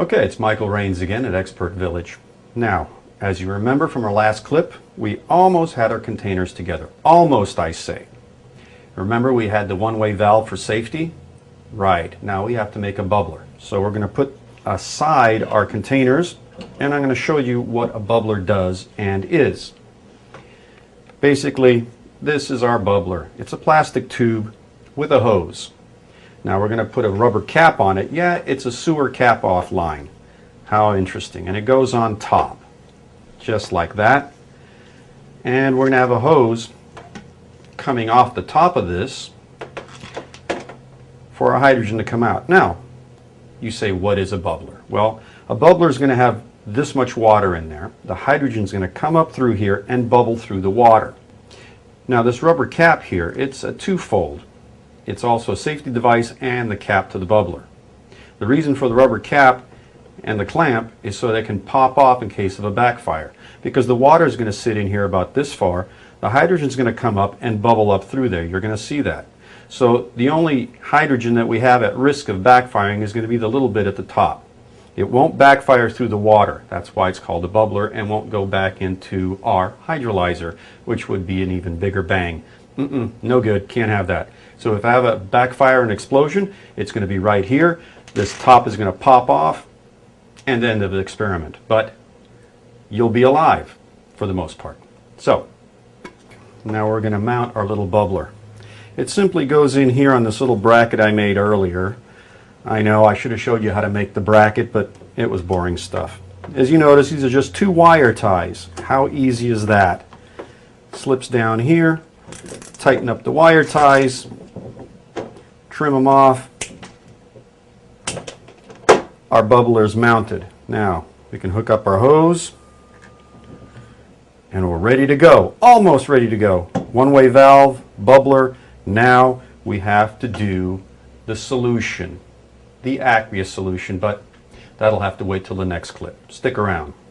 Okay, it's Michael Rains again at Expert Village. Now, as you remember from our last clip, we almost had our containers together. Almost, I say. Remember we had the one-way valve for safety? Right, now we have to make a bubbler. So we're going to put aside our containers, and I'm going to show you what a bubbler does and is. Basically, this is our bubbler. It's a plastic tube with a hose. Now we're going to put a rubber cap on it. Yeah, it's a sewer cap off line. How interesting. And it goes on top, just like that. And we're going to have a hose coming off the top of this for our hydrogen to come out. Now, you say, what is a bubbler? Well, a bubbler is going to have this much water in there. The hydrogen is going to come up through here and bubble through the water. Now, this rubber cap here, it's a twofold. It's also a safety device and the cap to the bubbler. The reason for the rubber cap and the clamp is so they can pop off in case of a backfire. Because the water is going to sit in here about this far, the hydrogen is going to come up and bubble up through there. You're going to see that. So the only hydrogen that we have at risk of backfiring is going to be the little bit at the top. It won't backfire through the water. That's why it's called a bubbler, and won't go back into our hydrolyzer, which would be an even bigger bang. No good, can't have that. So if I have a backfire and explosion, it's going to be right here. This top is going to pop off, and end of the experiment. But you'll be alive for the most part. So now we're going to mount our little bubbler. It simply goes in here on this little bracket I made earlier. I know I should have showed you how to make the bracket, but it was boring stuff. As you notice, these are just 2 wire ties. How easy is that? Slips down here, tighten up the wire ties, trim them off. Our bubbler is mounted. Now we can hook up our hose and we're ready to go. Almost ready to go. One-way valve, bubbler. Now we have to do the solution, the aqueous solution, but that'll have to wait till the next clip. Stick around.